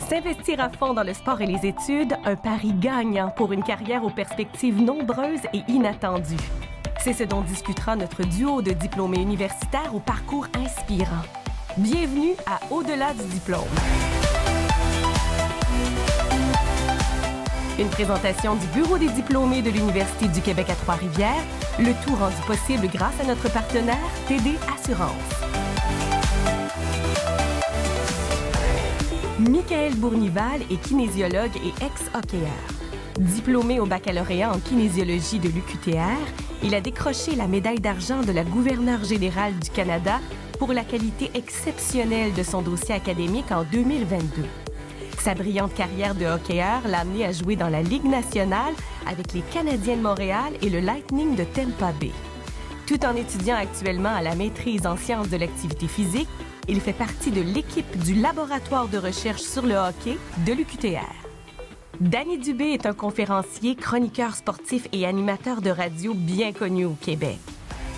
S'investir à fond dans le sport et les études, un pari gagnant pour une carrière aux perspectives nombreuses et inattendues. C'est ce dont discutera notre duo de diplômés universitaires au parcours inspirant. Bienvenue à Au-delà du diplôme. Une présentation du Bureau des diplômés de l'Université du Québec à Trois-Rivières, le tout rendu possible grâce à notre partenaire TD Assurance. Michael Bournival est kinésiologue et ex-hockeyeur. Diplômé au baccalauréat en kinésiologie de l'UQTR, il a décroché la médaille d'argent de la gouverneure générale du Canada pour la qualité exceptionnelle de son dossier académique en 2022. Sa brillante carrière de hockeyeur l'a amené à jouer dans la Ligue nationale avec les Canadiens de Montréal et le Lightning de Tampa Bay. Tout en étudiant actuellement à la maîtrise en sciences de l'activité physique, il fait partie de l'équipe du laboratoire de recherche sur le hockey de l'UQTR. Danny Dubé est un conférencier, chroniqueur sportif et animateur de radio bien connu au Québec.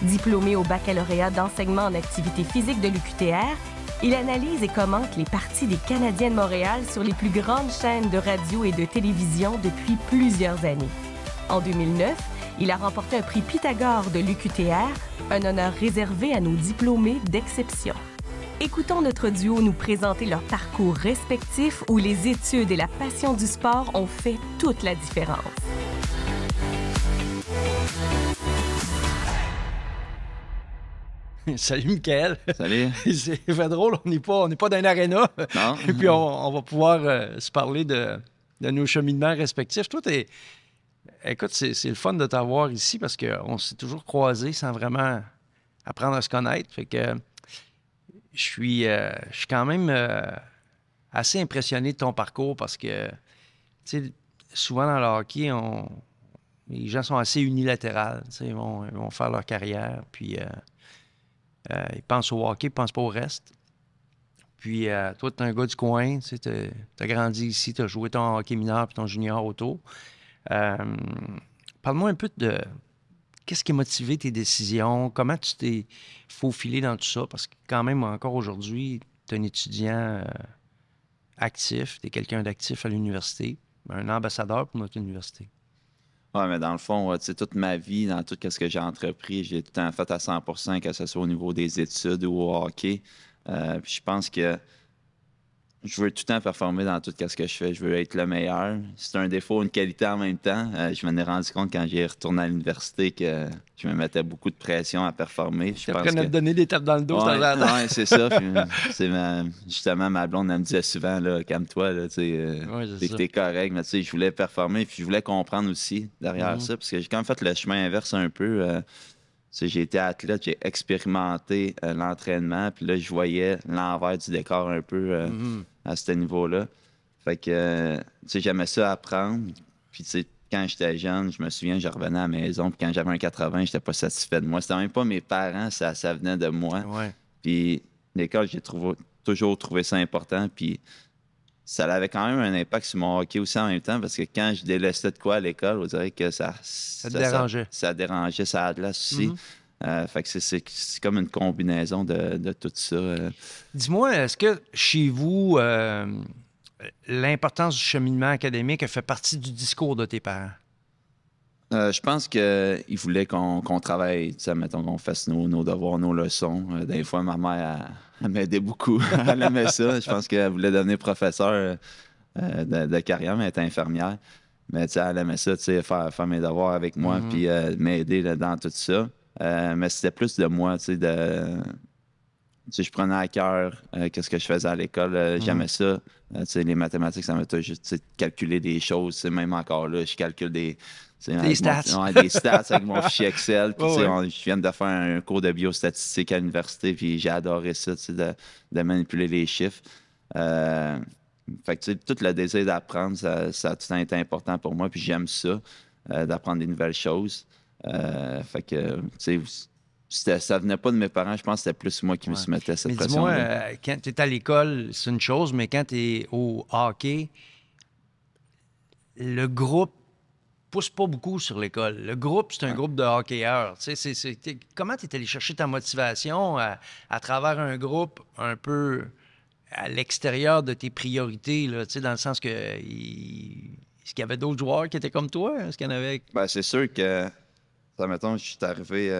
Diplômé au baccalauréat d'enseignement en activité physique de l'UQTR, il analyse et commente les parties des Canadiens de Montréal sur les plus grandes chaînes de radio et de télévision depuis plusieurs années. En 2009, il a remporté un prix Pythagore de l'UQTR, un honneur réservé à nos diplômés d'exception. Écoutons notre duo nous présenter leur parcours respectif où les études et la passion du sport ont fait toute la différence. Salut, Michael. Salut. C'est fait drôle, on n'est pas dans une aréna. Non. Et puis, on va pouvoir se parler de nos cheminements respectifs. Toi, écoute, c'est le fun de t'avoir ici parce qu'on s'est toujours croisés sans vraiment apprendre à se connaître. Fait que je suis quand même assez impressionné de ton parcours parce que, tu sais, souvent dans le hockey, les gens sont assez unilatérales. Tu sais, ils vont faire leur carrière, puis ils pensent au hockey, ils pensent pas au reste. Puis toi, tu es un gars du coin, tu as grandi ici, tu as joué ton hockey mineur puis ton junior auto. Parle-moi un peu de qu'est-ce qui a motivé tes décisions, comment tu t'es faufilé dans tout ça, parce que quand même, encore aujourd'hui, tu es un étudiant actif, tu es quelqu'un d'actif à l'université, un ambassadeur pour notre université. Oui, mais dans le fond, tu sais, toute ma vie, dans tout ce que j'ai entrepris, j'ai tout le temps fait à 100%, que ce soit au niveau des études ou au hockey. Puis je pense que je veux tout le temps performer dans tout ce que je fais. Je veux être le meilleur. C'est un défaut, une qualité en même temps. Je m'en ai rendu compte quand j'ai retourné à l'université que je me mettais beaucoup de pression à performer. Tu apprenais à te donner des tapes dans le dos. Oui, c'est ça. Justement, ma blonde, elle me disait souvent, là, calme-toi, là, t'es correct. Mais tu sais, je voulais performer, puis je voulais comprendre aussi derrière ça, parce que j'ai quand même fait le chemin inverse un peu. J'ai été athlète, j'ai expérimenté l'entraînement, puis là, je voyais l'envers du décor un peu à ce niveau-là. Fait que, j'aimais ça apprendre. Puis, quand j'étais jeune, je me souviens, je revenais à la maison, puis quand j'avais un 80, j'étais pas satisfait de moi. C'était même pas mes parents, ça venait de moi. Ouais. Puis, l'école, j'ai toujours trouvé ça important, puis ça avait quand même un impact sur mon hockey aussi en même temps, parce que quand je délaissais de quoi à l'école, on dirait que ça te dérangeait. Ça dérangeait, ça a de la aussi. Fait que c'est comme une combinaison de tout ça. Dis-moi, est-ce que chez vous, l'importance du cheminement académique a fait partie du discours de tes parents? Je pense qu'ils voulaient qu'on travaille, mettons qu'on fasse nos devoirs, nos leçons. Des fois, ma mère, elle m'aidait beaucoup. Elle aimait ça. Je pense qu'elle voulait devenir professeure de carrière, mais elle était infirmière. Mais elle aimait ça, faire mes devoirs avec moi, puis m'aider dans tout ça. Mais c'était plus de moi, je prenais à cœur qu'est-ce que je faisais à l'école. J'aimais ça. Les mathématiques, ça m'a juste calculer des choses. Même encore là, je calcule des stats. Des stats avec mon fichier Excel. Puis, je viens de faire un cours de biostatistique à l'université, puis j'ai adoré ça, de manipuler les chiffres. Fait que, tout le désir d'apprendre, ça a tout le temps été important pour moi, puis j'aime ça, d'apprendre des nouvelles choses. Fait que, ça venait pas de mes parents, je pense que c'était plus moi qui me soumettais à cette pression. Mais dis-moi, quand tu es à l'école, c'est une chose, mais quand tu es au hockey, le groupe pousse pas beaucoup sur l'école. Le groupe, c'est un groupe de hockeyeurs. Comment tu es allé chercher ta motivation à travers un groupe un peu à l'extérieur de tes priorités, là, dans le sens que est-ce qu'il y avait d'autres joueurs qui étaient comme toi? Est-ce qu'il y en avait? Ben, c'est sûr que, mettons, je suis arrivé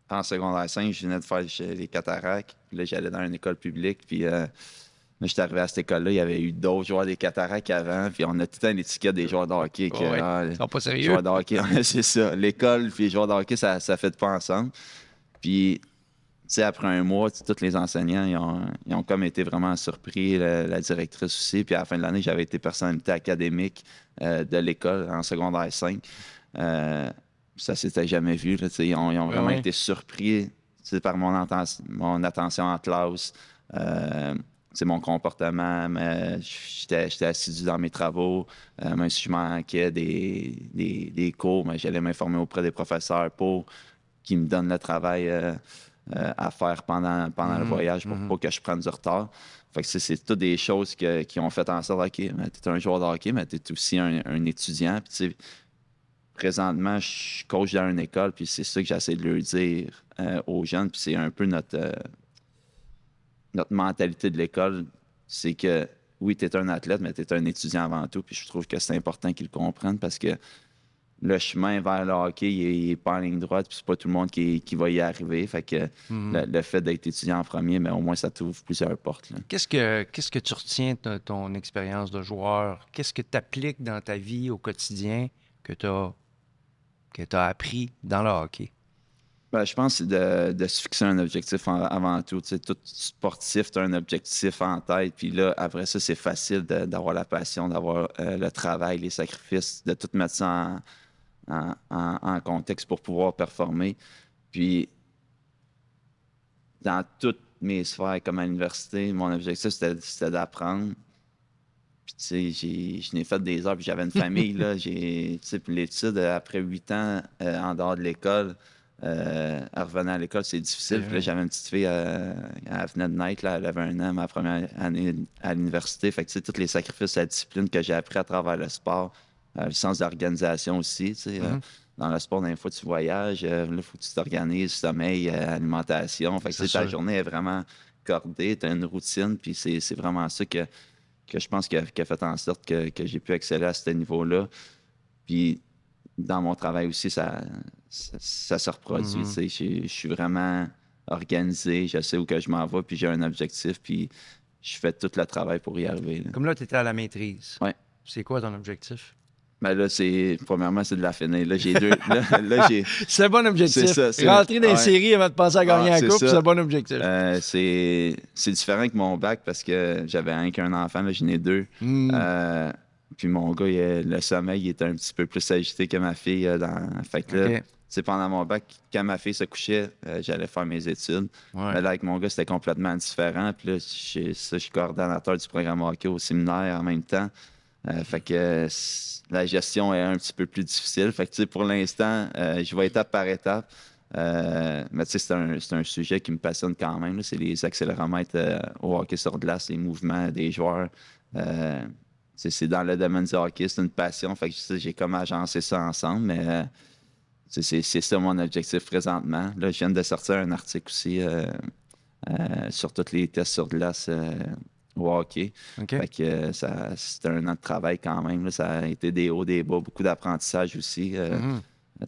en secondaire 5, je venais de faire les cataractes. Puis là, j'allais dans une école publique. Puis je suis arrivé à cette école-là, il y avait eu d'autres joueurs des cataractes avant. Puis on a tout un étiquette des joueurs de hockey. Ils sont pas sérieux. Joueurs de hockey, c'est ça. L'école puis les joueurs de hockey, ça fait pas ensemble. Puis, tu sais, après un mois, tous les enseignants, ils ont comme été vraiment surpris, la directrice aussi. Puis à la fin de l'année, j'avais été personnalité académique de l'école en secondaire 5. Ça s'était jamais vu. Là, ils ont vraiment été surpris par mon attention en classe, mon comportement. J'étais assidu dans mes travaux. Même si je manquais des cours, mais j'allais m'informer auprès des professeurs pour qu'ils me donnent le travail à faire pendant le voyage pour pas que je prenne du retard. Fait que c'est toutes des choses qui ont fait en sorte, OK, tu es un joueur de hockey, mais tu es aussi un étudiant. Puis, présentement, je suis coach dans une école, puis c'est ça que j'essaie de leur dire aux jeunes. Puis c'est un peu notre mentalité de l'école, c'est que oui, tu es un athlète, mais tu es un étudiant avant tout. Puis je trouve que c'est important qu'ils le comprennent parce que le chemin vers le hockey, il n'est pas en ligne droite, puis c'est pas tout le monde qui va y arriver. Fait que le fait d'être étudiant en premier, mais au moins, ça t'ouvre plusieurs portes. Là. Qu'est-ce que tu retiens de ton expérience de joueur? Qu'est-ce que tu appliques dans ta vie au quotidien que tu as appris dans le hockey? Ben, je pense que c'est de se fixer un objectif avant tout. Tu sais, tout sportif, tu as un objectif en tête. Puis là, après ça, c'est facile d'avoir la passion, d'avoir le travail, les sacrifices, de tout mettre ça en contexte pour pouvoir performer. Puis, dans toutes mes sphères, comme à l'université, mon objectif, c'était d'apprendre. Puis, tu sais, je n'ai fait des heures, puis j'avais une famille, là. Tu sais, puis l'étude, après 8 ans, en dehors de l'école, à revenir à l'école, c'est difficile. Puis là, j'avais une petite fille, elle venait de naître, là, elle avait 1 an, ma première année à l'université. Fait que, tu sais, tous les sacrifices, la discipline que j'ai appris à travers le sport, le sens d'organisation aussi, tu sais. Dans le sport, des fois, tu voyages, là, il faut que tu t'organises, sommeil, alimentation. Fait que, ta journée est vraiment cordée, tu as une routine, puis c'est vraiment ça que je pense qui a fait en sorte que j'ai pu exceller à ce niveau-là. Puis, dans mon travail aussi, ça se reproduit. Je suis vraiment organisé, je sais où que je m'en vais, puis j'ai un objectif, puis je fais tout le travail pour y arriver. Là. Comme là, tu étais à la maîtrise. Oui. C'est quoi ton objectif? Ben là, premièrement, c'est de la finir. Là, j'ai 2. Là, c'est un bon objectif. C'est ça, rentrer dans une série avant de passer à gagner la coupe, c'est un bon objectif. C'est différent que mon bac parce que j'avais qu'un enfant, là, j'en ai 2. Puis mon gars, le sommeil il était un petit peu plus agité que ma fille. Fait que là, pendant mon bac, quand ma fille se couchait, j'allais faire mes études. Mais là, avec mon gars, c'était complètement différent. Puis là, je suis coordonnateur du programme hockey au séminaire en même temps. Fait que la gestion est un petit peu plus difficile. Fait que pour l'instant, je vais étape par étape. Mais c'est un sujet qui me passionne quand même. Là. C'est les accéléromètres au hockey sur glace, les mouvements des joueurs. C'est dans le domaine du hockey, c'est une passion. Fait que j'ai comme agencé ça ensemble. Mais c'est ça mon objectif présentement. Là, je viens de sortir un article aussi sur tous les tests sur glace. Au hockey. Fait que c'était 1 an de travail quand même. Là. Ça a été des hauts, des bas, beaucoup d'apprentissage aussi.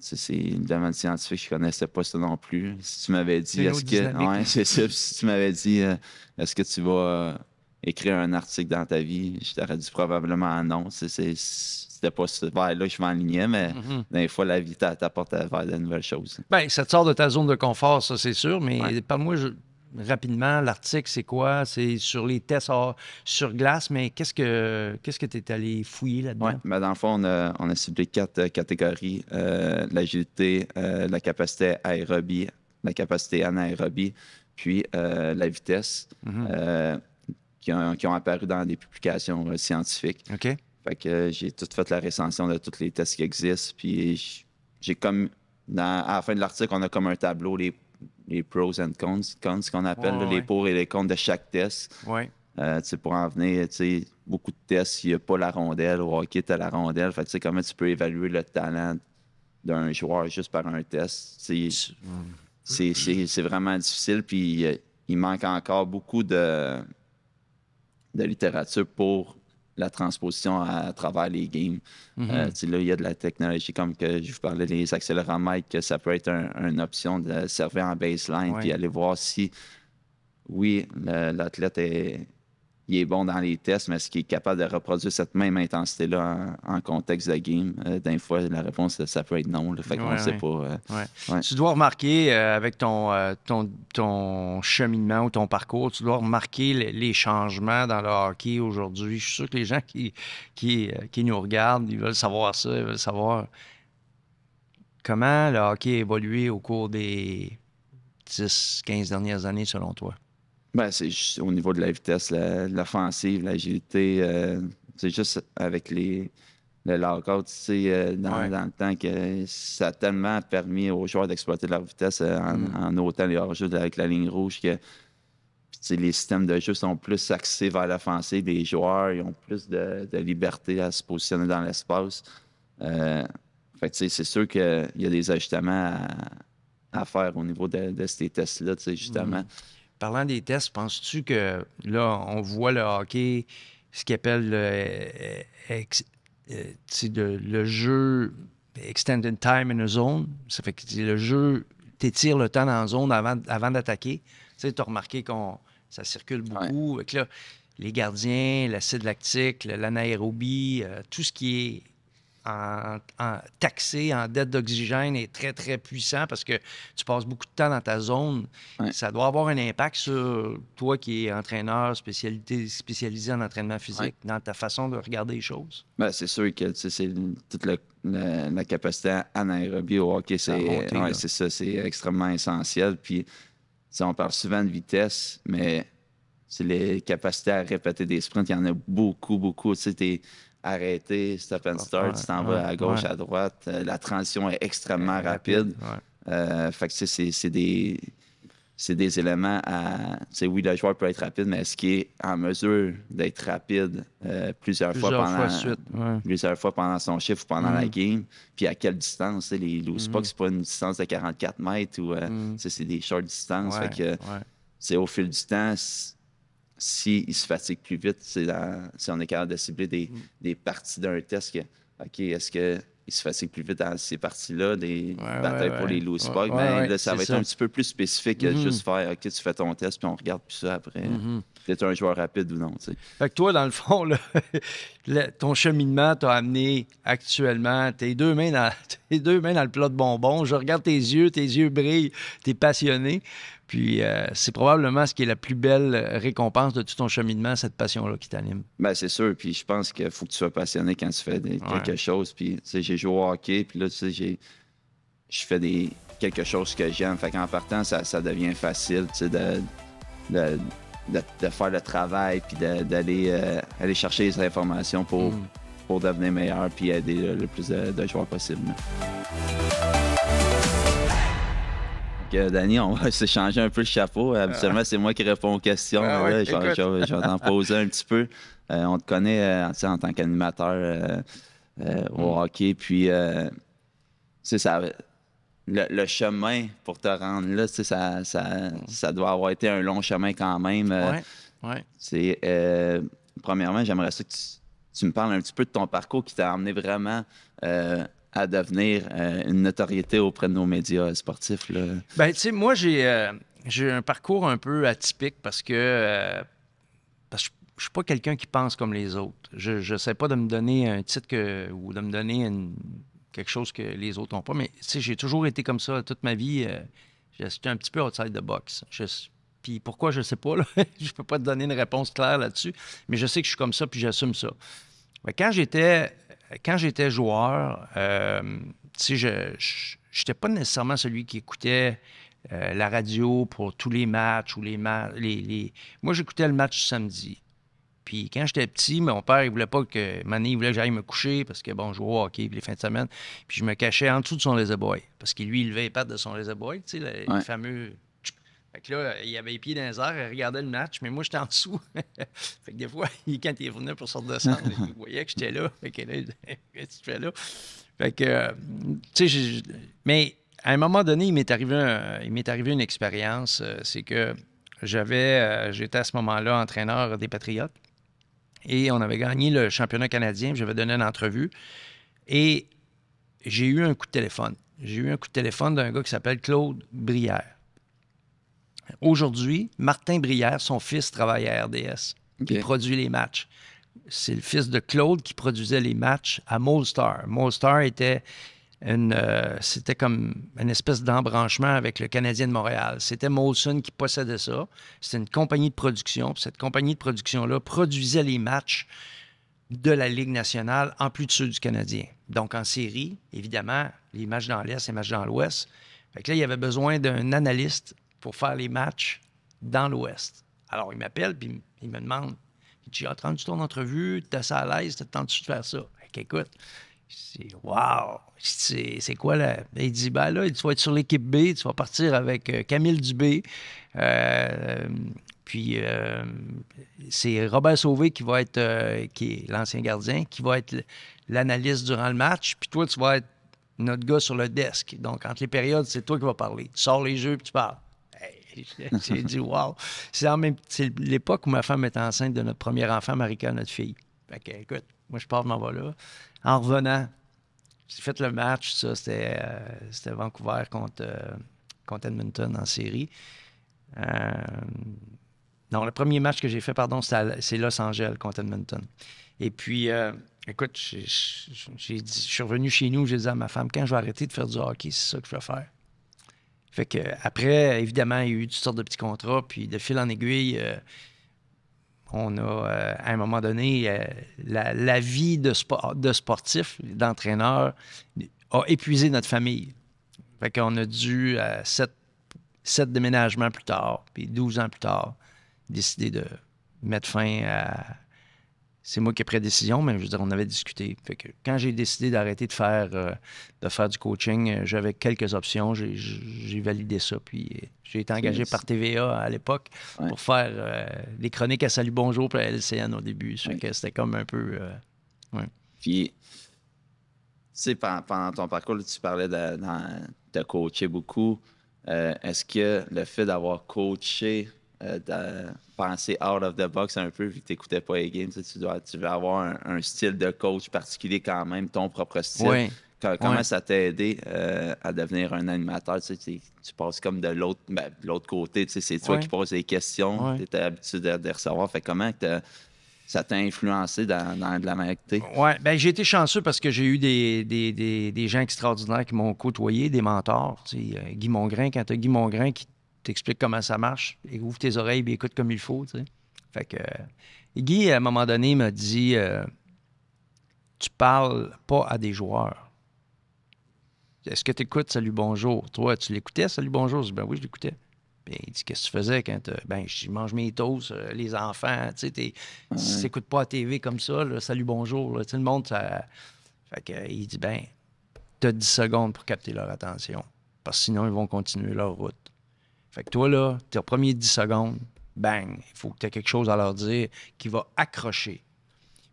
C'est une domaine scientifique, je ne connaissais pas ça non plus. Si tu m'avais dit, c'est ça. Si tu m'avais dit, est-ce que tu vas écrire un article dans ta vie, je t'aurais dit probablement non. C'était pas ça. Là, je m'enlignais, mais des fois, la vie t'apporte vers de nouvelles choses. Bien, ça te sort de ta zone de confort, ça, c'est sûr, mais parle-moi rapidement, l'article, c'est quoi? C'est sur les tests sur glace, mais qu'est-ce que tu es allé fouiller là-dedans? Oui, ben dans le fond, on a ciblé 4 catégories. L'agilité, la capacité aérobie, la capacité anaérobie, puis la vitesse, qui ont apparu dans des publications scientifiques. OK. Fait que j'ai tout fait la recension de tous les tests qui existent, puis j'ai comme... à la fin de l'article, on a comme un tableau, les pros and cons qu'on appelle, les pour et les contre de chaque test. Ouais. Pour en venir, beaucoup de tests, il n'y a pas la rondelle. Au hockey, tu as la rondelle. Fait comment tu peux évaluer le talent d'un joueur juste par un test? C'est vraiment difficile. Puis il manque encore beaucoup de de littérature pour la transposition à travers les games. Là, il y a de la technologie, comme que je vous parlais des accéléromètres, que ça peut être une option de servir en baseline, puis aller voir si, oui, l'athlète il est bon dans les tests, mais est-ce qu'il est capable de reproduire cette même intensité-là en contexte de game? D'un fois, la réponse, ça peut être non. Là, fait qu'on ne sait pas. Tu dois remarquer, avec ton cheminement ou ton parcours, tu dois remarquer les changements dans le hockey aujourd'hui. Je suis sûr que les gens qui nous regardent, ils veulent savoir ça. Ils veulent savoir comment le hockey a évolué au cours des 10-15 dernières années, selon toi. Ben, c'est juste au niveau de la vitesse, l'offensive, l'agilité. C'est juste avec le lockout, dans le temps que ça a tellement permis aux joueurs d'exploiter leur vitesse en ôtant les hors-jeux avec la ligne rouge que les systèmes de jeu sont plus axés vers l'offensive. Les joueurs ils ont plus de liberté à se positionner dans l'espace. C'est sûr qu'il y a des ajustements à faire au niveau de ces tests-là, justement. Parlant des tests, penses-tu que là, on voit le hockey, ce qu'il appelle le jeu extended time in a zone? Ça fait que le jeu, t'étires le temps dans la zone avant d'attaquer. Tu as remarqué ça circule beaucoup. Avec là, les gardiens, l'acide lactique, l'anaérobie, tout ce qui est taxé en dette d'oxygène est très, très puissant parce que tu passes beaucoup de temps dans ta zone. Ça doit avoir un impact sur toi qui es entraîneur spécialisé en entraînement physique, dans ta façon de regarder les choses. Ben, c'est sûr que c'est toute la capacité anaérobie au hockey, c'est ça, c'est extrêmement essentiel. Puis on parle souvent de vitesse, mais c'est les capacités à répéter des sprints, il y en a beaucoup, beaucoup. T'es arrêté, stop and start, tu t'en vas à gauche, à droite. La transition est extrêmement rapide. Fait que c'est des éléments à... Oui, le joueur peut être rapide, mais est-ce qu'il est en mesure d'être rapide plusieurs fois pendant son chiffre ou pendant la game? Puis à quelle distance? Les loose pucks, c'est pas une distance de 44 mètres ou c'est des short distances. Fait que c'est au fil du temps... S'il se fatigue plus vite, si on est capable de cibler des parties d'un test, est-ce qu'il se fatigue plus vite dans ces parties-là, des batailles pour les loose pucks, là, ça va être un petit peu plus spécifique que juste faire OK, tu fais ton test, puis on regarde plus ça après. Peut-être un joueur rapide ou non. T'sais. Fait que toi, dans le fond, là, ton cheminement t'a amené actuellement tes deux mains dans le plat de bonbons. Je regarde tes yeux brillent, t'es passionné. Puis c'est probablement ce qui est la plus belle récompense de tout ton cheminement, cette passion-là qui t'anime. Bien, c'est sûr. Puis je pense qu'il faut que tu sois passionné quand tu fais quelque chose. Puis, tu sais, j'ai joué au hockey, puis là, tu sais, je fais quelque chose que j'aime. Fait qu'en partant, ça devient facile, tu sais, de faire le travail, puis d'aller aller chercher les informations pour devenir meilleur, puis aider le plus de joueurs possible. Danny, on va s'échanger un peu le chapeau. Habituellement, c'est moi qui réponds aux questions. Je vais t'en poser un petit peu. On te connaît en tant qu'animateur au hockey. Puis, le chemin pour te rendre là, ça doit avoir été un long chemin quand même. Premièrement, j'aimerais ça que tu me parles un petit peu de ton parcours qui t'a amené vraiment... à devenir une notoriété auprès de nos médias sportifs? Bien, tu sais, moi, j'ai un parcours un peu atypique parce que je ne suis pas quelqu'un qui pense comme les autres. Je n'essaie pas de me donner un titre ou de me donner quelque chose que les autres n'ont pas, mais tu sais, j'ai toujours été comme ça toute ma vie. J'étais un petit peu outside the box. Puis pourquoi, je ne sais pas. Là. Je ne peux pas te donner une réponse claire là-dessus, mais je sais que je suis comme ça, puis j'assume ça. Mais quand j'étais joueur, tu sais, je n'étais pas nécessairement celui qui écoutait la radio pour tous les matchs ou Moi, j'écoutais le match samedi. Puis quand j'étais petit, mon père, il voulait pas que... il voulait que j'aille me coucher parce que, bon, je jouais au hockey les fins de semaine. Puis je me cachais en dessous de son laser boy. Parce qu'il, lui, il levait les pattes de son laser boy, tu sais, le fameux... Fait que là, il avait les pieds dans les airs, il regardait le match, mais moi, j'étais en dessous. Fait que des fois, quand il venait pour se redescendre, il voyait que j'étais là. Fait que là, qu'est-ce que tu fais là? Fait que, tu sais, mais à un moment donné, il m'est arrivé une expérience. C'est que j'étais à ce moment-là entraîneur des Patriotes. Et on avait gagné le championnat canadien. J'avais donné une entrevue. Et j'ai eu un coup de téléphone. J'ai eu un coup de téléphone d'un gars qui s'appelle Claude Brière. Aujourd'hui, Martin Brière, son fils, travaille à RDS. Okay. Il produit les matchs. C'est le fils de Claude qui produisait les matchs à Molestar. Molestar était c'était comme une espèce d'embranchement avec le Canadien de Montréal. C'était Molson qui possédait ça. C'était une compagnie de production. Puis cette compagnie de production-là produisait les matchs de la Ligue nationale en plus de ceux du Canadien. Donc, en série, évidemment, les matchs dans l'Est, les matchs dans l'Ouest. Fait que là, il y avait besoin d'un analyste pour faire les matchs dans l'Ouest. Alors, il m'appelle, puis il me demande, il dit, « tu ton entrevue, t'es assez à l'aise, t'as tenté de faire ça? » Fait qu'écoute, je dis, « Wow! C'est quoi là? » Il dit, « Ben là, tu vas être sur l'équipe B, tu vas partir avec Camille Dubé. Puis c'est Robert Sauvé qui va être, qui est l'ancien gardien, qui va être l'analyste durant le match. Puis toi, tu vas être notre gars sur le desk. Donc, entre les périodes, c'est toi qui vas parler. Tu sors les jeux, puis tu parles. » J'ai dit, wow! C'est l'époque où ma femme était enceinte de notre premier enfant, Marika, notre fille. Fait que, écoute, moi, je pars, m'en vais là. En revenant, j'ai fait le match, ça, c'était Vancouver contre Edmonton en série. Non, le premier match que j'ai fait, pardon, c'est Los Angeles contre Edmonton. Et puis, écoute, je suis revenu chez nous, j'ai dit à ma femme, quand je vais arrêter de faire du hockey, c'est ça que je vais faire. Fait que après, évidemment, il y a eu toutes sortes de petits contrats, puis de fil en aiguille, on a, à un moment donné, la vie de sportif, d'entraîneur, a épuisé notre famille. Fait qu'on a dû, 7 déménagements plus tard, puis 12 ans plus tard, décider de mettre fin à... C'est moi qui ai pris la décision, mais je veux dire, on avait discuté. Fait que quand j'ai décidé d'arrêter de faire du coaching, j'avais quelques options. J'ai validé ça. Puis j'ai été engagé par TVA à l'époque pour faire les chroniques à Salut Bonjour pour la LCN au début. Fait que c'était comme un peu... Puis, tu sais, pendant ton parcours, là, tu parlais de coacher beaucoup. Est-ce que le fait d'avoir coaché, de penser out of the box un peu, vu que tu n'écoutais pas les games, tu veux avoir un style de coach particulier quand même, ton propre style. Oui. Comment ça t'a aidé à devenir un animateur? Tu passes comme de l'autre côté, c'est toi qui poses les questions, tu étais habitué de les recevoir. Fait comment ça t'a influencé dans la manière que t'es? Oui, bien, j'ai été chanceux parce que j'ai eu des gens extraordinaires qui m'ont côtoyé, des mentors. Guy Mongrain, quand tu as Guy Mongrain qui t'explique comment ça marche, et ouvre tes oreilles et écoute comme il faut. T'sais. Fait que Guy, à un moment donné, m'a dit tu parles pas à des joueurs. Est-ce que tu écoutes Salut Bonjour? Toi, tu l'écoutais, Salut Bonjour? Je dis, ben oui, je l'écoutais. Bien, il dit, qu'est-ce que tu faisais quand je mange mes toasts, les enfants, tu n'écoutes pas la TV comme ça, là, Salut Bonjour, là, le monde, ça... Fait que, il dit, tu as 10 secondes pour capter leur attention, parce que sinon, ils vont continuer leur route. Fait que toi, là, tes premiers 10 secondes, bang, il faut que tu aies quelque chose à leur dire qui va accrocher.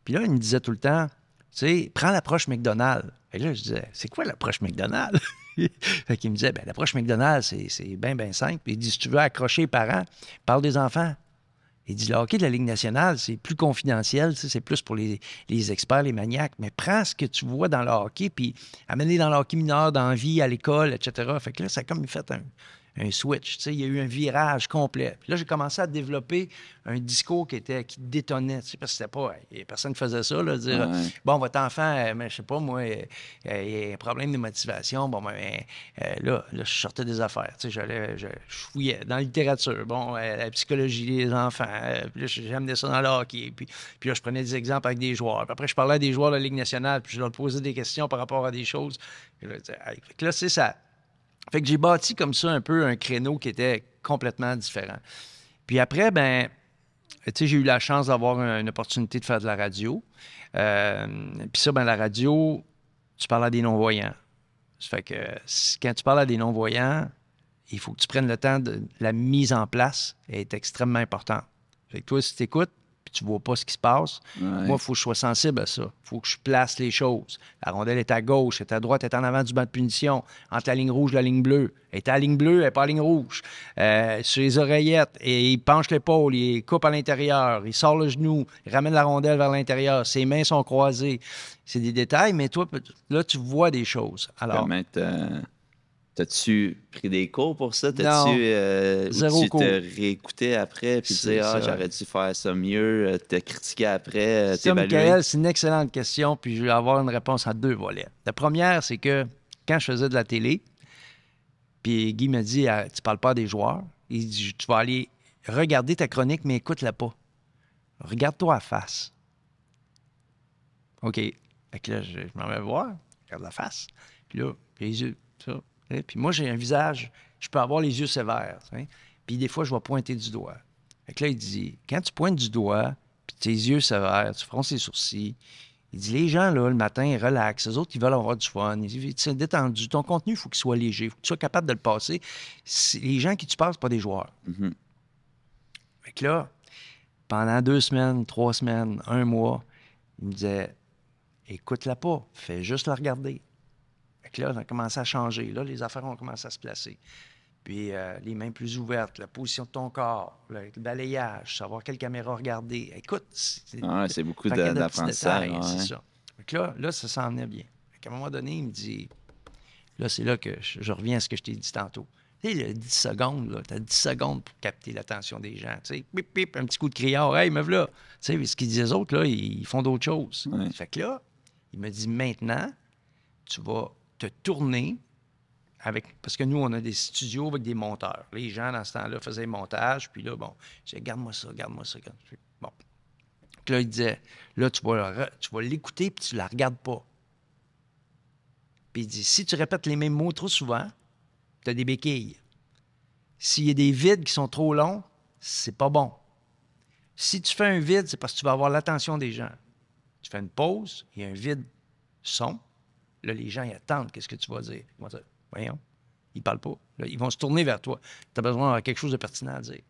Puis là, il me disait tout le temps, tu sais, prends l'approche McDonald's. Et là, je disais, c'est quoi l'approche McDonald's? Fait qu'il me disait, l'approche McDonald's, c'est bien simple. Il dit, si tu veux accrocher les parents, parle des enfants. Il dit, le hockey de la Ligue nationale, c'est plus confidentiel, c'est plus pour les experts, les maniaques, mais prends ce que tu vois dans le hockey, puis amène-les dans le hockey mineur, dans la vie, à l'école, etc. Fait que là, ça a comme fait un switch, tu sais, il y a eu un virage complet. Puis là, j'ai commencé à développer un discours qui détonnait, tu sais, parce que c'était pas... personne ne faisait ça, là, dire bon, votre enfant, je sais pas, moi, il a un problème de motivation, bon, là, je sortais des affaires, tu sais, je fouillais dans la littérature, bon, la psychologie des enfants, puis là, j'amenais ça dans le hockey, puis là, je prenais des exemples avec des joueurs, puis après, je parlais à des joueurs de la Ligue nationale, puis je leur posais des questions par rapport à des choses, puis là, fait que là, c'est ça. Fait que j'ai bâti comme ça un peu un créneau qui était complètement différent. Puis après, tu sais, j'ai eu la chance d'avoir une opportunité de faire de la radio. Puis ça, la radio, tu parles à des non-voyants. Ça fait que quand tu parles à des non-voyants, il faut que tu prennes le temps de la mise en place est extrêmement importante. Fait que toi, si tu écoutes, puis tu vois pas ce qui se passe. Moi, il faut que je sois sensible à ça. Il faut que je place les choses. La rondelle est à gauche, elle est à droite, elle est en avant du banc de punition, entre la ligne rouge et la ligne bleue. Elle est à la ligne bleue, elle n'est pas à la ligne rouge. Sur les oreillettes, et il penche l'épaule, il coupe à l'intérieur, il sort le genou, il ramène la rondelle vers l'intérieur, ses mains sont croisées. C'est des détails, mais toi, là, tu vois des choses. Alors, t'as-tu pris des cours pour ça? Zéro cours. Tu t'es réécouté après puis tu dis j'aurais dû faire ça mieux, t'as critiqué après, t'évalué? Michael, c'est une excellente question, puis je vais avoir une réponse à 2 volets. La première, c'est que quand je faisais de la télé, puis Guy m'a dit tu parles pas des joueurs. Il dit tu vas aller regarder ta chronique, mais écoute-la pas. Regarde-toi à face. OK. Fait que là, je m'en vais voir, je regarde la face. Puis là, les yeux, ça. Puis moi, j'ai un visage, je peux avoir les yeux sévères. T'sais. Puis des fois, je vais pointer du doigt. Fait que là, il dit, quand tu pointes du doigt, puis tes yeux sévères, tu fronces les sourcils, il dit, les gens, là, le matin, ils relaxent. Les autres, ils veulent avoir du fun. Ils sont détendus. Ton contenu, il faut qu'il soit léger. Il faut que tu sois capable de le passer. Les gens qui tu passes, pas des joueurs. Mm-hmm. Fait que là, pendant 2 semaines, 3 semaines, 1 mois, il me disait, écoute-la pas, fais juste la regarder. Fait que là, ça a commencé à changer. Là, les affaires ont commencé à se placer. Puis les mains plus ouvertes, la position de ton corps, le balayage, savoir quelle caméra regarder. Écoute, c'est beaucoup d'apprentissage. C'est ça. Fait que là, ça s'en venait bien. Fait qu'à un moment donné, il me dit, là, c'est là que je reviens à ce que je t'ai dit tantôt. Tu sais, 10 secondes, là, tu as 10 secondes pour capter l'attention des gens. Tu sais, pip, pip, un petit coup de criard, hey, me voilà. Tu sais, ce qu'ils disent les autres, là, ils font d'autres choses. Ouais. Fait que là, il me dit, maintenant, tu vas te tourner parce que nous, on a des studios avec des monteurs. Les gens, dans ce temps-là, faisaient le montage, puis là, bon, je disais, garde-moi ça. Bon. Puis là, il disait, là, tu vas l'écouter, puis tu la regardes pas. Puis il dit, si tu répètes les mêmes mots trop souvent, tu as des béquilles. S'il y a des vides qui sont trop longs, c'est pas bon. Si tu fais un vide, c'est parce que tu vas avoir l'attention des gens. Tu fais une pause, il y a un vide son. Là, les gens, ils attendent qu'est-ce que tu vas dire. Ils vont dire, voyons, ils ne parlent pas. Là, ils vont se tourner vers toi. Tu as besoin d'avoir quelque chose de pertinent à dire.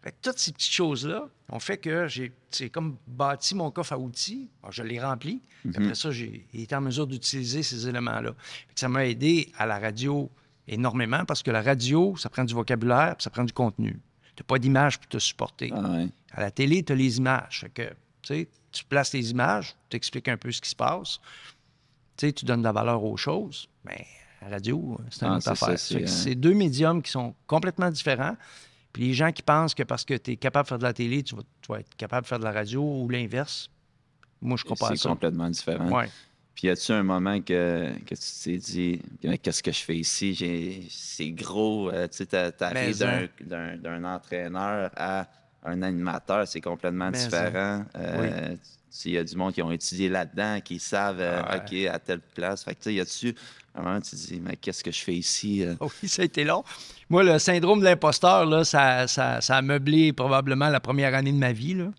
Fait que toutes ces petites choses-là ont fait que c'est comme bâti mon coffre à outils. Alors, je l'ai rempli. Mm-hmm. Après ça, j'ai été en mesure d'utiliser ces éléments-là. Fait que ça m'a aidé à la radio énormément parce que la radio, ça prend du vocabulaire puis ça prend du contenu. Tu n'as pas d'image pour te supporter. Ah ouais. À la télé, tu as les images. Fait que, tu places les images, tu expliques un peu ce qui se passe. Tu donnes de la valeur aux choses, mais la radio, c'est une autre affaire. C'est 2 médiums qui sont complètement différents. Puis les gens qui pensent que parce que tu es capable de faire de la télé, tu vas être capable de faire de la radio ou l'inverse, moi, je crois pas à ça. C'est complètement différent. Ouais. Puis y a-tu un moment que tu t'es dit, qu'est-ce que je fais ici? C'est gros. Tu arrives d'un entraîneur à un animateur, c'est complètement différent. Il y a du monde qui ont étudié là-dedans, qui savent, OK, à telle place. Fait que, y a-tu un moment où tu te dis, mais qu'est-ce que je fais ici? Oui, ça a été long. Moi, le syndrome de l'imposteur, là, ça a meublé probablement la première année de ma vie. Là.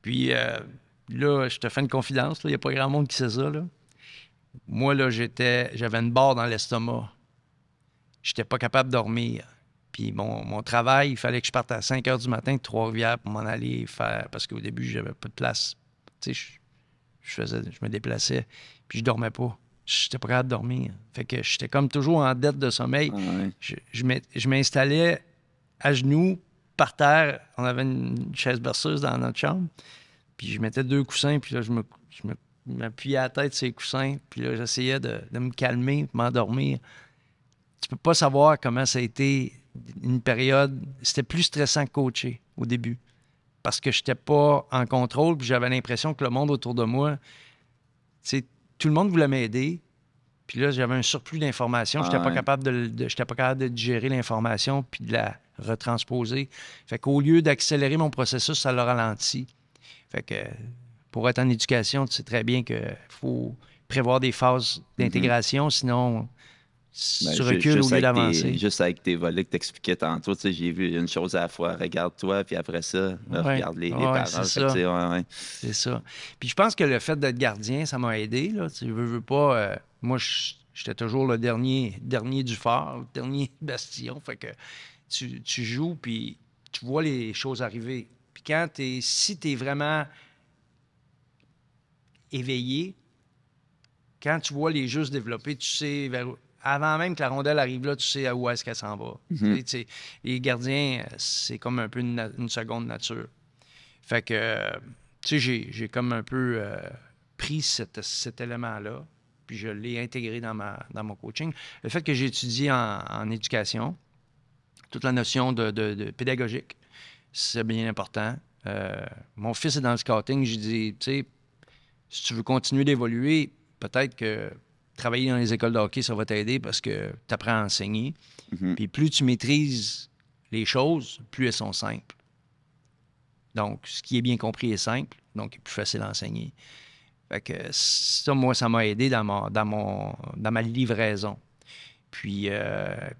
Puis là, je te fais une confidence, il n'y a pas grand monde qui sait ça. Là. Moi, là, j'avais une barre dans l'estomac. J'étais pas capable de dormir. Puis mon travail, il fallait que je parte à 5 h du matin de Trois-Rivières pour m'en aller faire, parce qu'au début, j'avais pas de place. Tu sais, je me déplaçais, puis je dormais pas. J'étais pas capable de dormir. Fait que j'étais comme toujours en dette de sommeil. Je m'installais à genoux, par terre. On avait une chaise berceuse dans notre chambre. Puis je mettais 2 coussins, puis là, je m'appuyais à la tête sur les coussins. Puis là, j'essayais de me calmer, de m'endormir. Tu peux pas savoir comment ça a été une période. C'était plus stressant que coacher au début. Parce que je n'étais pas en contrôle, puis j'avais l'impression que le monde autour de moi, tout le monde voulait m'aider. Puis là, j'avais un surplus d'informations. J'étais pas capable j'étais pas capable de digérer l'information puis de la retransposer. Fait qu'au lieu d'accélérer mon processus, ça l'a ralenti. Fait que pour être en éducation, tu sais très bien qu'il faut prévoir des phases d'intégration, sinon tu recules au lieu d'avancer. Juste avec tes volets que tu expliquais tantôt, j'ai vu une chose à la fois. Regarde-toi, puis après ça, regarde les parents. C'est ça. Puis je pense que le fait d'être gardien, ça m'a aidé. Là. Tu veux pas... moi, j'étais toujours le dernier du phare, le dernier bastion. Fait que tu joues, puis tu vois les choses arriver. Puis si tu es vraiment éveillé, quand tu vois les jeux se développer, tu sais, avant même que la rondelle arrive là, tu sais à où est-ce qu'elle s'en va. Les gardiens, c'est comme un peu une seconde nature. Fait que, tu sais, j'ai comme un peu pris cet élément-là, puis je l'ai intégré dans mon coaching. Le fait que j'ai étudié en éducation, toute la notion de pédagogique, c'est bien important. Mon fils est dans le scouting, j'ai dit, tu sais, si tu veux continuer d'évoluer, peut-être que travailler dans les écoles de hockey, ça va t'aider parce que tu apprends à enseigner. Puis plus tu maîtrises les choses, plus elles sont simples. Donc, ce qui est bien compris est simple, donc il est plus facile à enseigner. Fait que ça, moi, ça m'a aidé dans ma livraison. Puis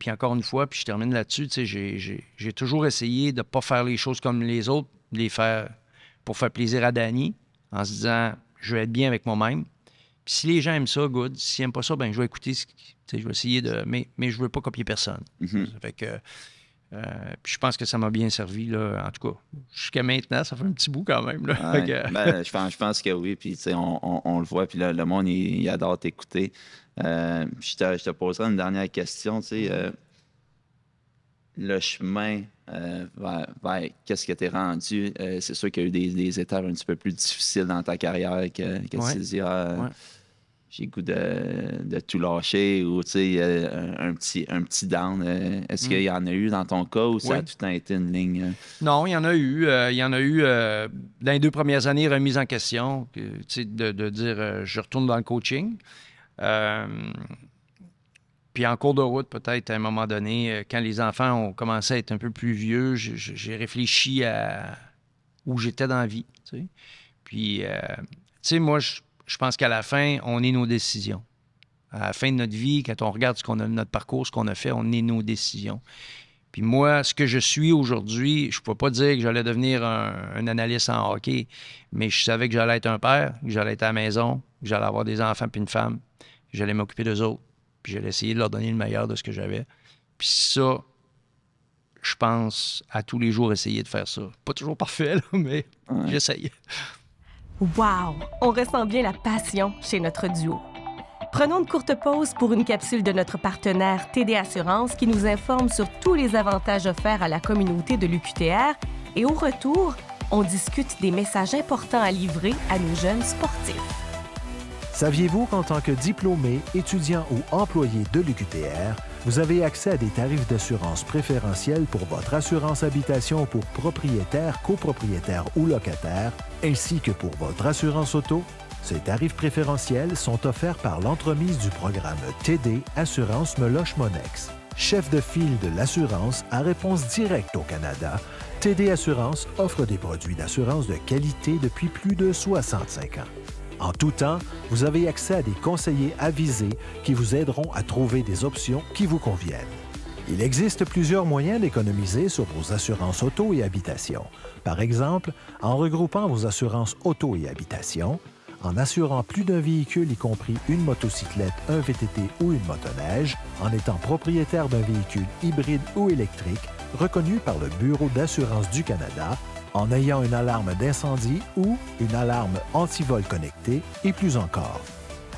encore une fois, puis je termine là-dessus, tu sais, j'ai toujours essayé de ne pas faire les choses comme les autres, de les faire pour faire plaisir à Danny, en se disant, je vais être bien avec moi-même. Puis si les gens aiment ça, good. S'ils n'aiment pas ça, ben je vais écouter, je vais essayer de... Mais je ne veux pas copier personne. Ça fait que... puis je pense que ça m'a bien servi, là, en tout cas. Jusqu'à maintenant, ça fait un petit bout quand même. Là. Ouais. Je pense que oui, puis on le voit, puis le monde, il adore t'écouter. Je te poserai une dernière question. Le chemin vers qu'est-ce que tu es rendu, c'est sûr qu'il y a eu des étapes un petit peu plus difficiles dans ta carrière que tu te dis, j'ai le goût de tout lâcher ou un petit down. Est-ce qu'il y en a eu dans ton cas ou ça a tout le temps été une ligne? Non, il y en a eu. Il y en a eu dans les 2 premières années, remise en question, de dire je retourne dans le coaching. Puis en cours de route, peut-être à un moment donné, quand les enfants ont commencé à être un peu plus vieux, j'ai réfléchi à où j'étais dans la vie. Puis, moi, je pense qu'à la fin, on est nos décisions. À la fin de notre vie, quand on regarde notre parcours, ce qu'on a fait, on est nos décisions. Puis moi, ce que je suis aujourd'hui, je ne peux pas dire que j'allais devenir un analyste en hockey, mais je savais que j'allais être un père, que j'allais être à la maison, que j'allais avoir des enfants puis une femme, que j'allais m'occuper d'eux autres, puis j'allais essayer de leur donner le meilleur de ce que j'avais. Puis ça, je pense à tous les jours essayer de faire ça. Pas toujours parfait, là, mais j'essaye. Wow! On ressent bien la passion chez notre duo. Prenons une courte pause pour une capsule de notre partenaire TD Assurance qui nous informe sur tous les avantages offerts à la communauté de l'UQTR et au retour, on discute des messages importants à livrer à nos jeunes sportifs. Saviez-vous qu'en tant que diplômé, étudiant ou employé de l'UQTR, vous avez accès à des tarifs d'assurance préférentiels pour votre assurance habitation pour propriétaires, copropriétaires ou locataires, ainsi que pour votre assurance auto? Ces tarifs préférentiels sont offerts par l'entremise du programme TD Assurance Meloche Monex. Chef de file de l'assurance à réponse directe au Canada, TD Assurance offre des produits d'assurance de qualité depuis plus de 65 ans. En tout temps, vous avez accès à des conseillers avisés qui vous aideront à trouver des options qui vous conviennent. Il existe plusieurs moyens d'économiser sur vos assurances auto et habitation. Par exemple, en regroupant vos assurances auto et habitation, en assurant plus d'un véhicule, y compris une motocyclette, un VTT ou une motoneige, en étant propriétaire d'un véhicule hybride ou électrique, reconnu par le Bureau d'assurance du Canada, en ayant une alarme d'incendie ou une alarme anti-vol connectée et plus encore.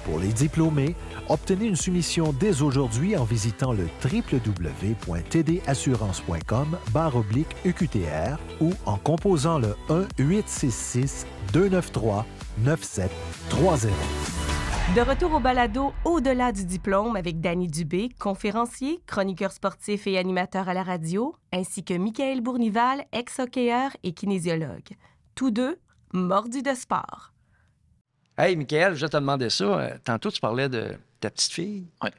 Pour les diplômés, obtenez une soumission dès aujourd'hui en visitant le www.tdassurance.com/UQTR ou en composant le 1-866-293-9730. De retour au balado Au-delà du diplôme avec Danny Dubé, conférencier, chroniqueur sportif et animateur à la radio, ainsi que Michaël Bournival, ex-hockeyeur et kinésiologue. Tous deux mordus de sport. Hey, Michaël, je te demandais ça. Tantôt, tu parlais de ta petite fille. Oui.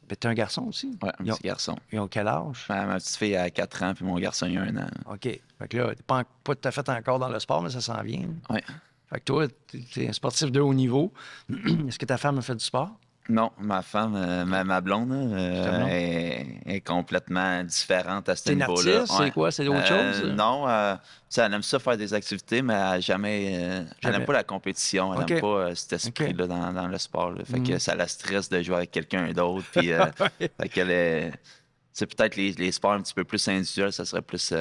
Ben, t'as un garçon aussi? Oui, un petit garçon. Ils ont quel âge? Ma petite fille a 4 ans, puis mon garçon, il a 1 an. OK. Fait que là, t'es pas tout à fait encore dans le sport, mais ça s'en vient. Oui. Fait que toi, t'es un sportif de haut niveau. Est-ce que ta femme a fait du sport? Non, ma femme, ma blonde, est complètement différente à ce niveau-là. C'est une artiste? C'est quoi? C'est autre chose? Non, elle aime ça faire des activités, mais elle n'aime pas la compétition. Elle n'aime pas cet esprit-là dans le sport. Là. Fait que ça la stresse de jouer avec quelqu'un d'autre. Puis, fait qu'elle est... C'est peut-être les sports un petit peu plus individuels, ça serait plus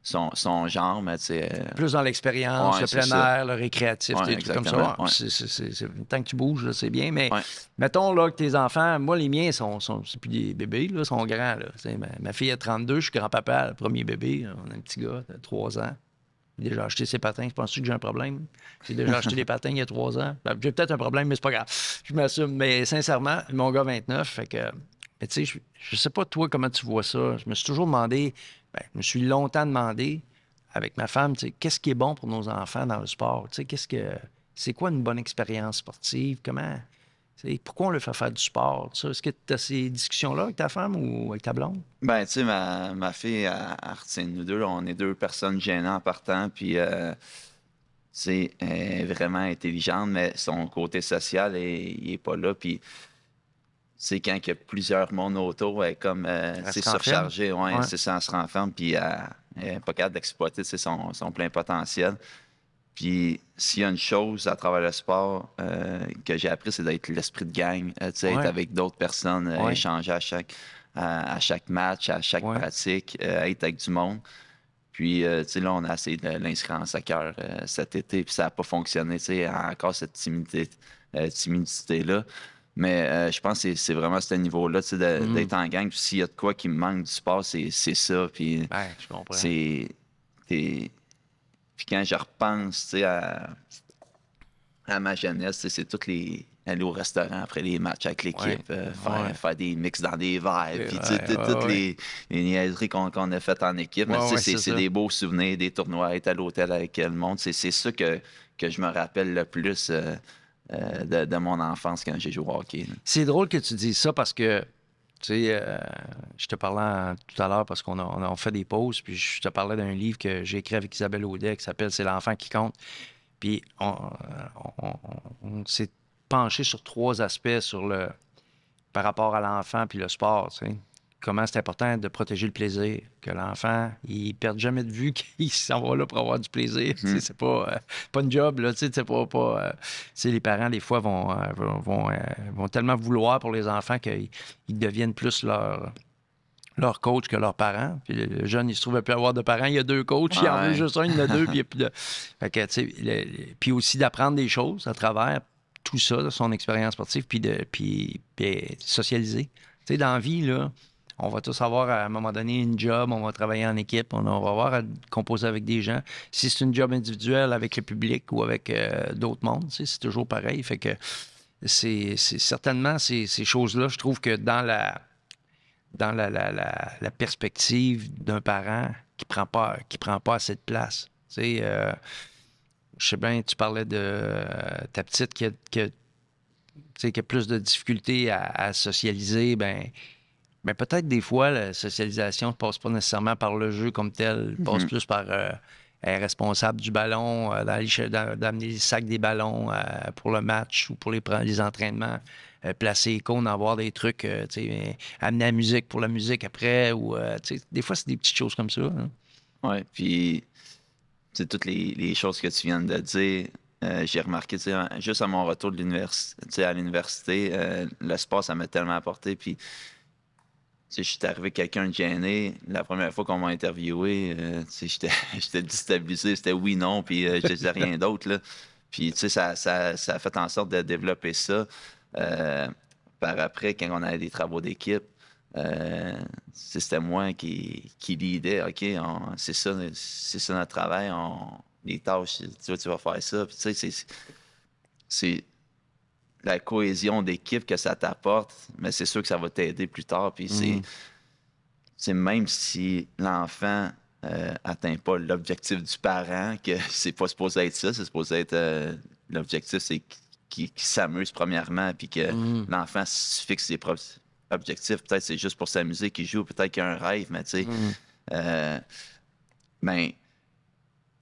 son genre, mais tu sais... Plus dans l'expérience, le plein air, le récréatif, des trucs comme ça. Ouais. Tant que tu bouges, c'est bien, mais mettons là, que tes enfants, moi, les miens, c'est plus des bébés, là, sont grands. Là. Ma fille a 32, je suis grand-papa, le premier bébé. On a un petit gars de 3 ans. J'ai déjà acheté ses patins. Penses-tu que j'ai un problème? J'ai déjà acheté des patins il y a 3 ans. J'ai peut-être un problème, mais c'est pas grave. Je m'assume. Mais sincèrement, mon gars 29, fait que... Mais tu sais, je sais pas toi comment tu vois ça. Je me suis toujours demandé, je me suis longtemps demandé avec ma femme, tu sais, qu'est-ce qui est bon pour nos enfants dans le sport? Tu sais, c'est quoi une bonne expérience sportive? Comment... Pourquoi on leur fait faire du sport? Est-ce que tu as ces discussions-là avec ta femme ou avec ta blonde? Ben, tu sais, ma fille, elle retient nous deux. Là, on est 2 personnes gênantes en partant, puis elle est vraiment intelligente, mais son côté social, il est pas là. Puis, quand il y a plusieurs mondes autour, elle est comme surchargée. Ouais. C'est ça, elle se renferme, puis elle n'est pas capable d'exploiter son plein potentiel. Puis, s'il y a une chose à travers le sport que j'ai appris, c'est d'être l'esprit de gang, être avec d'autres personnes, échanger à chaque match, à chaque pratique, être avec du monde. Puis, là, on a essayé de l'inscrire en soccer cet été, puis ça n'a pas fonctionné. Encore cette timidité-là. Mais je pense que c'est vraiment ce niveau-là, d'être en gang. Puis, s'il y a de quoi qui me manque du sport, c'est ça. Puis, je comprends. Puis quand je repense à ma jeunesse, c'est toutes les... aller au restaurant après les matchs avec l'équipe, faire des mix dans des verres, puis toutes les niaiseries qu'on a faites en équipe. C'est des beaux souvenirs, des tournois, être à l'hôtel avec le monde. C'est ça que je me rappelle le plus de mon enfance quand j'ai joué au hockey. C'est drôle que tu dises ça parce que tu sais, je te parlais tout à l'heure parce qu'on a fait des pauses, puis je te parlais d'un livre que j'ai écrit avec Isabelle Audet qui s'appelle « C'est l'enfant qui compte ». Puis on s'est penché sur 3 aspects par rapport à l'enfant puis le sport, tu sais. Comment c'est important de protéger le plaisir, que l'enfant, il ne perde jamais de vue qu'il s'en va là pour avoir du plaisir. C'est pas une job, là, c'est pas les parents, des fois, vont tellement vouloir pour les enfants qu'ils deviennent plus leur coach que leurs parents. Puis le jeune, il se trouve à plus avoir de parents. Il y a 2 coachs, il en veut juste un, il y en a 2, puis il n'y a plus de... Fait que, tu sais, puis aussi d'apprendre des choses à travers tout ça, de son expérience sportive, puis socialiser. Tu sais, dans la vie, là, on va tous avoir à un moment donné une job, on va travailler en équipe, on va avoir à composer avec des gens. Si c'est une job individuelle avec le public ou avec d'autres mondes, c'est toujours pareil. Fait que c'est certainement ces choses-là, je trouve que dans la perspective d'un parent qui prend pas assez de place. Tu sais, je sais bien, tu parlais de ta petite qui a plus de difficultés à socialiser, ben peut-être des fois, la socialisation ne passe pas nécessairement par le jeu comme tel, passe plus par être responsable du ballon, d'amener les sacs des ballons pour le match ou pour les entraînements, placer les cônes, avoir des trucs, amener la musique pour la musique après, ou des fois, c'est des petites choses comme ça. Hein. Oui, puis toutes les choses que tu viens de dire, j'ai remarqué, juste à mon retour de l'université, à l'université, le sport, ça m'a tellement apporté, puis je suis arrivé avec quelqu'un de gêné. La première fois qu'on m'a interviewé, j'étais déstabilisé. C'était oui, non, puis je disais rien d'autre. Là. Puis, ça a fait en sorte de développer ça. Par après, quand on avait des travaux d'équipe, c'était moi qui leadais. OK, c'est ça notre travail. Les tâches, tu vas faire ça. Puis, c'est la cohésion d'équipe que ça t'apporte, mais c'est sûr que ça va t'aider plus tard. Puis c'est même si l'enfant atteint pas l'objectif du parent, que c'est pas supposé être ça, c'est supposé être l'objectif, c'est qu'il s'amuse premièrement, puis que l'enfant se fixe ses propres objectifs. Peut-être c'est juste pour s'amuser qu'il joue, peut-être qu'il y a un rêve, mais tu sais,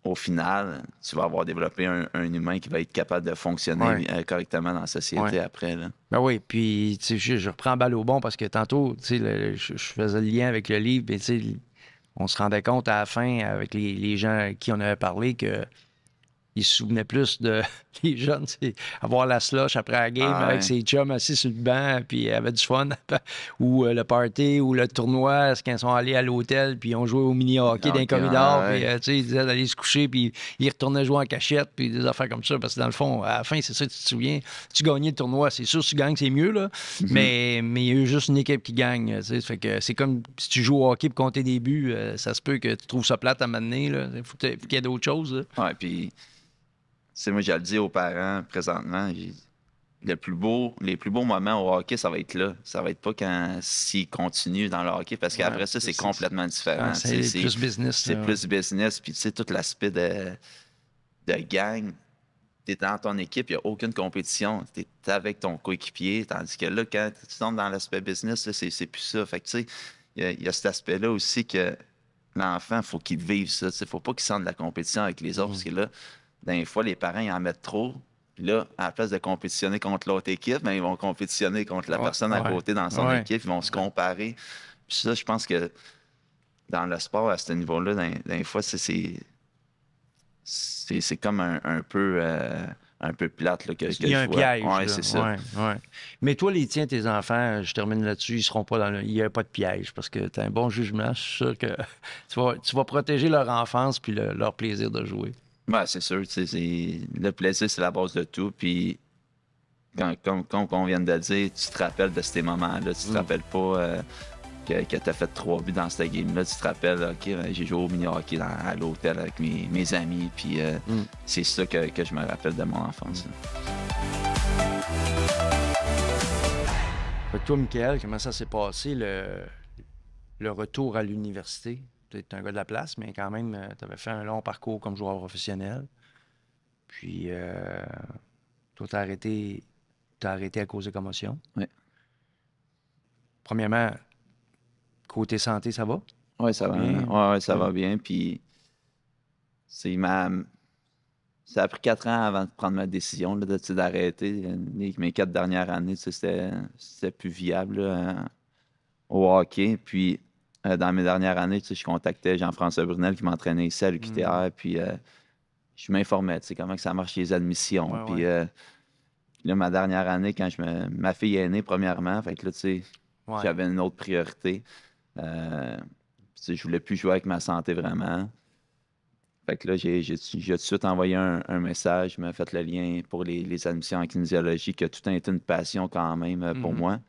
au final, tu vas avoir développé un humain qui va être capable de fonctionner correctement dans la société après. Là. Ben oui, puis je reprends balle au bon parce que tantôt, je faisais le lien avec le livre, mais on se rendait compte à la fin, avec les gens à qui on avait parlé, que il se souvenait plus de les jeunes, c'est avoir la slush après la game avec ses chums assis sur le banc, puis avait du fun. Ou le party, ou le tournoi, quand ils sont allés à l'hôtel, puis ils ont joué au mini-hockey dans les corridors, puis ils disaient d'aller se coucher, puis ils retournaient jouer en cachette, puis des affaires comme ça. Parce que dans le fond, à la fin, c'est ça, tu te souviens, tu gagnais le tournoi, c'est sûr, si tu gagnes, c'est mieux, là. Mais il y a eu juste une équipe qui gagne. Fait que c'est comme si tu joues au hockey pour compter des buts, ça se peut que tu trouves ça plate à m'amener. Il faut qu'il y ait d'autres choses. Là. Ouais, puis. Moi, je le dis aux parents présentement, les plus beaux moments au hockey, ça va être là. Ça va être pas quand s'ils continuent dans le hockey, parce qu'après ça, c'est complètement différent. C'est plus business. C'est plus business. Puis, tu sais, tout l'aspect de gang, tu es dans ton équipe, il n'y a aucune compétition. Tu es avec ton coéquipier. Tandis que là, quand tu tombes dans l'aspect business, c'est plus ça. Fait que, tu sais, il y a cet aspect-là aussi que l'enfant, il faut qu'il vive ça. Il ne faut pas qu'il sente de la compétition avec les autres, parce que là, des fois, les parents, ils en mettent trop. Puis là, à la place de compétitioner contre l'autre équipe, ben, ils vont compétitionner contre la personne à côté dans son équipe. Ils vont se comparer. Puis ça, je pense que dans le sport, à ce niveau-là, des fois, c'est comme un peu plate là, que il y a un piège. Oui, c'est ça. Ouais. Mais toi, les tiens, tes enfants, je termine là-dessus, ils seront pas dans il n'y a pas de piège parce que tu as un bon jugement. Je suis sûr que tu vas protéger leur enfance puis leur plaisir de jouer. Ouais, c'est sûr. Le plaisir, c'est la base de tout. Puis, comme on vient de dire, tu te rappelles de ces moments-là. Tu te rappelles pas que tu as fait 3 buts dans cette game-là. Tu te rappelles, OK, j'ai joué au mini-hockey à l'hôtel avec mes amis. Puis, c'est ça que je me rappelle de mon enfance. Toi, Michael, comment ça s'est passé, le retour à l'université? Tu es un gars de la place, mais quand même, tu avais fait un long parcours comme joueur professionnel. Puis, toi, t'as arrêté à cause de commotion. Oui. Premièrement, côté santé, ça va? Oui, ça va bien. Ouais, ça va bien. Puis, ça a pris 4 ans avant de prendre ma décision là, d'arrêter. Mes 4 dernières années, c'était plus viable là, au hockey. Puis, dans mes dernières années, je contactais Jean-François Brunel qui m'entraînait ici à l'UQTR, puis je m'informais, comment ça marche les admissions. Puis là, ma dernière année, quand ma fille est née, premièrement, fait que là, j'avais une autre priorité. Je voulais plus jouer avec ma santé vraiment. Fait que là, j'ai tout de suite envoyé un message, je m'ai fait le lien pour les admissions en kinésiologie, qui a tout été une passion quand même pour moi.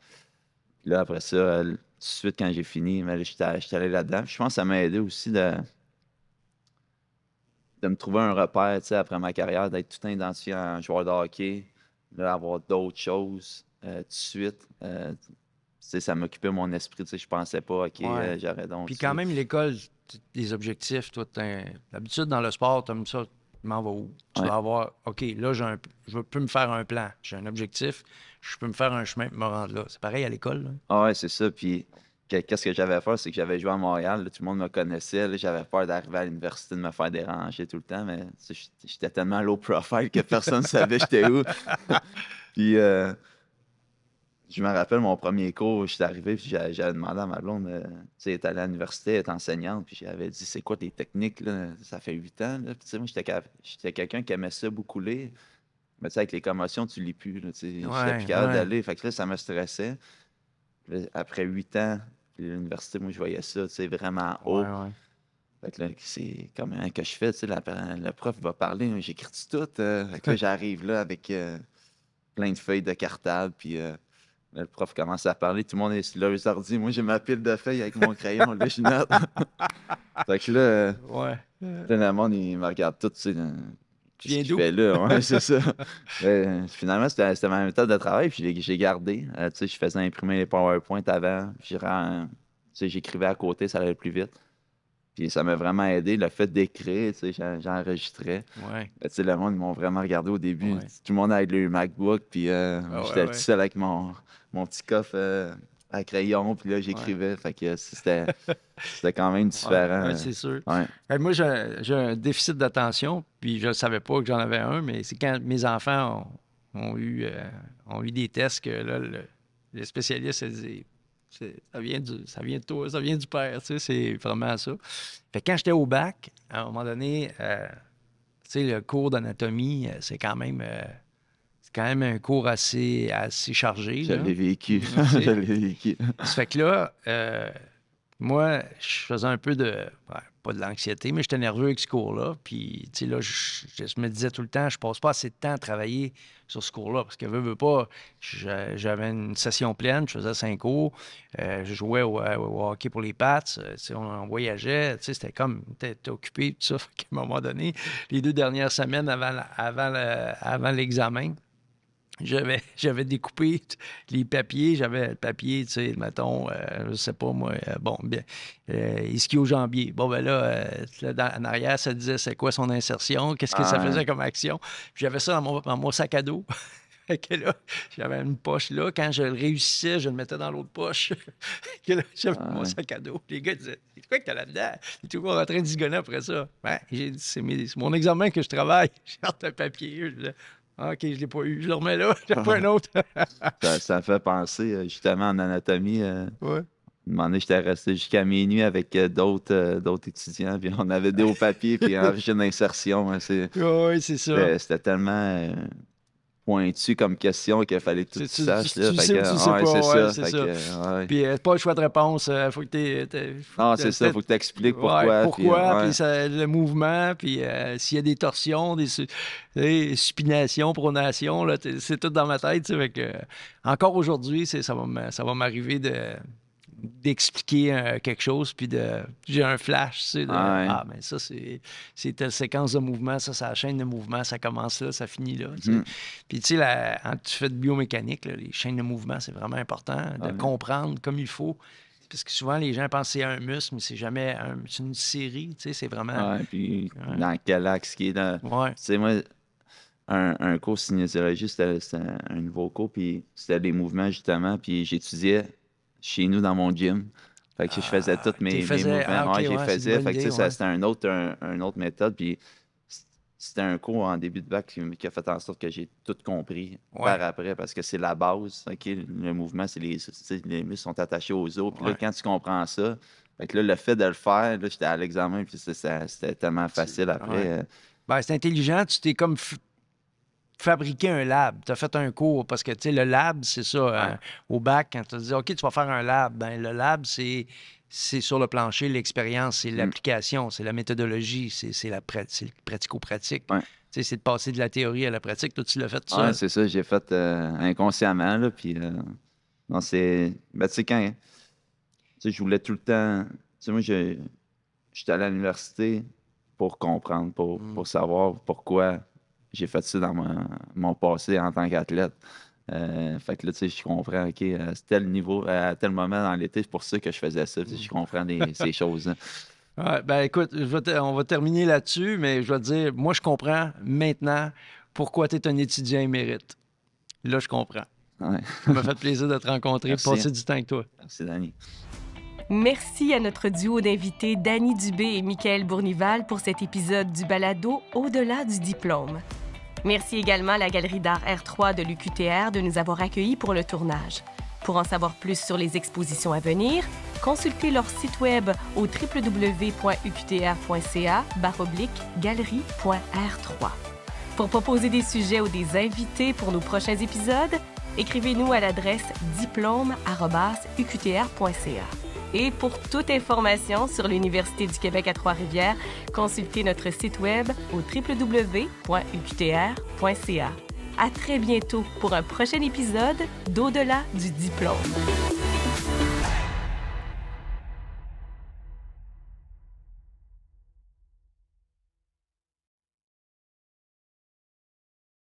Puis là, après ça, tout de suite, quand j'ai fini, j'étais allé là-dedans. Je pense que ça m'a aidé aussi de me trouver un repère, après ma carrière, d'être tout identifié en joueur de hockey, d'avoir d'autres choses tout de suite. Ça m'occupait mon esprit. Je pensais pas, OK, j'aurais donc... Puis quand même, l'école, les objectifs, toi, d'habitude, dans le sport, tu aimes ça, tu m'en vas où? Tu vas avoir, OK, là, je peux me faire un plan. J'ai un objectif, je peux me faire un chemin pour me rendre là. C'est pareil à l'école, là? Ah ouais, c'est ça. Puis qu'est-ce que j'avais peur, c'est que j'avais joué à Montréal, là, tout le monde me connaissait. Là, j'avais peur d'arriver à l'université, de me faire déranger tout le temps, mais j'étais tellement low profile que personne ne savait j'étais où. Puis je me rappelle mon premier cours, j'étais arrivé, puis j'avais demandé à ma blonde, tu sais, elle est allée à l'université, elle est enseignante, puis j'avais dit, c'est quoi tes techniques, là? Ça fait 8 ans, là. Puis tu sais, moi, j'étais quelqu'un qui aimait ça beaucoup lire. Mais tu sais, avec les commotions, tu lis plus, là, tu sais. J'étais plus capable d'aller. Fait que là, ça me stressait. Puis là, après 8 ans, puis l'université, moi, je voyais ça, tu sais, vraiment haut. Fait que là, c'est comment que je fais, tu sais, le prof va parler, j'écris tout. Fait que là, j'arrive là avec plein de feuilles de cartable, puis là, le prof commence à parler, tout le monde est sur leurs ordi. Moi, j'ai ma pile de feuilles avec mon crayon, là, je note. Fait que là, le monde, il me regarde tout, tu sais. Qu'est-ce qu'il fait là? Ouais, c'est ça. Finalement, c'était ma méthode de travail, puis j'ai gardé. Tu sais, je faisais imprimer les PowerPoint avant. J'écrivais à côté, ça allait plus vite. Puis ça m'a vraiment aidé. Le fait d'écrire, tu sais, j'enregistrais. Tu sais, le monde, ils m'ont vraiment regardé au début. Tout le monde avait le MacBook, puis j'étais tout seul avec mon petit coffre à crayon, puis là, j'écrivais. Fait que c'était quand même différent. C'est sûr. Moi, j'ai un déficit d'attention, puis je ne savais pas que j'en avais un, mais c'est quand mes enfants ont eu des tests que là, le spécialiste a dit ça vient de toi, ça vient du père, tu sais, c'est vraiment ça. Fait que quand j'étais au bac, à un moment donné, sais, le cours d'anatomie, c'est quand même un cours assez chargé. Je l'ai vécu. Je l'ai vécu. Ça fait que là, moi, je faisais un peu de... pas de l'anxiété, mais j'étais nerveux avec ce cours-là. Puis, tu sais, là, je me disais tout le temps, je passe pas assez de temps à travailler sur ce cours-là. Parce que, veux pas, j'avais une session pleine, je faisais 5 cours. Je jouais au hockey pour les Pats. On voyageait. Tu sais, c'était comme... T'es occupé, tout ça. Fait qu'à un moment donné, les 2 dernières semaines avant l'examen, j'avais découpé les papiers. J'avais le papier, tu sais, mettons, je sais pas moi, ischio-jambier. Bon, ben là, en arrière, ça disait c'est quoi son insertion, qu'est-ce que ça faisait comme action. Puis j'avais ça dans mon sac à dos. Fait que là, j'avais une poche là. Quand je le réussissais, je le mettais dans l'autre poche. Que là, j'avais mon sac à dos. Les gars disaient c'est quoi que t'as là-dedans? Il est toujours en train de zigonner après ça. Ben, j'ai dit c'est mon examen que je travaille. J'ai hâte un papier. Je disais, OK, je ne l'ai pas eu. Je le remets là. J'en pas un autre. ça fait penser, justement, en anatomie. Ouais. Un moment donné, j'étais resté jusqu'à minuit avec d'autres étudiants. Puis on avait des hauts papiers puis un régime d'insertion. Oui, c'est ça. C'était tellement pointu comme question qu'il fallait que tu saches. Tu sais pas. C'est ça. Puis pas le choix de réponse. Faut que c'est ça. Faut que tu expliques pourquoi. Pourquoi, puis le mouvement, puis s'il y a des torsions, des supinations, pronations, là, c'est tout dans ma tête. Fait que, encore aujourd'hui, ça va m'arriver d'expliquer quelque chose, puis j'ai un flash, tu sais, mais ça, c'est telle séquence de mouvement, ça, c'est la chaîne de mouvement, ça commence là, ça finit là, tu sais. Puis, tu sais, quand tu fais de biomécanique, là, les chaînes de mouvement, c'est vraiment important de comprendre comme il faut, parce que souvent, les gens pensent que c'est un muscle, mais c'est jamais c'est une série, tu sais, c'est vraiment... puis dans quel axe qui est dans... Tu sais, moi, un cours cinésiologie, c'était un nouveau cours, puis c'était des mouvements, justement, puis j'étudiais chez nous dans mon gym. Fait que je faisais tous mes mouvements. J'ai faisais. Fait que c'était une autre méthode. Puis c'était un cours en début de bac qui a fait en sorte que j'ai tout compris par après, parce que c'est la base. Le mouvement, c'est les muscles sont attachés aux os. Puis là, quand tu comprends ça, fait que là, le fait de le faire, là, j'étais à l'examen, puis c'était tellement facile après. Ben, c'est intelligent. Tu t'es comme fabriquer un lab. Tu as fait un cours parce que, tu sais, le lab, c'est ça. Au bac, quand tu as dit, OK, tu vas faire un lab, ben le lab, c'est sur le plancher, l'expérience, c'est l'application, c'est la méthodologie, c'est le pratico-pratique. Tu sais, c'est de passer de la théorie à la pratique. Toi, tu l'as fait tout ça. Oui, c'est ça. J'ai fait inconsciemment, là, puis... non, c'est... Ben, tu sais, quand... Tu sais, je voulais tout le temps... Tu sais, moi, j'étais à l'université pour comprendre, pour savoir pourquoi... J'ai fait ça dans mon passé en tant qu'athlète. Fait que là, tu sais, je comprends, OK, à tel niveau, à tel moment dans l'été, c'est pour ça que je faisais ça. Je comprends ces choses-là. Ouais, ben écoute, on va terminer là-dessus, mais je vais te dire, moi, je comprends maintenant pourquoi tu es un étudiant émérite. Là, je comprends. Ouais. Ça m'a fait plaisir de te rencontrer et de passer du temps avec toi. Merci, Danny. Merci à notre duo d'invités Danny Dubé et Michaël Bournival pour cet épisode du balado Au-delà du diplôme. Merci également à la Galerie d'art R3 de l'UQTR de nous avoir accueillis pour le tournage. Pour en savoir plus sur les expositions à venir, consultez leur site web au www.uqtr.ca/galerie.r3. Pour proposer des sujets ou des invités pour nos prochains épisodes, écrivez-nous à l'adresse diplôme@uqtr.ca. Et pour toute information sur l'Université du Québec à Trois-Rivières, consultez notre site web au www.uqtr.ca. À très bientôt pour un prochain épisode d'Au-delà du diplôme.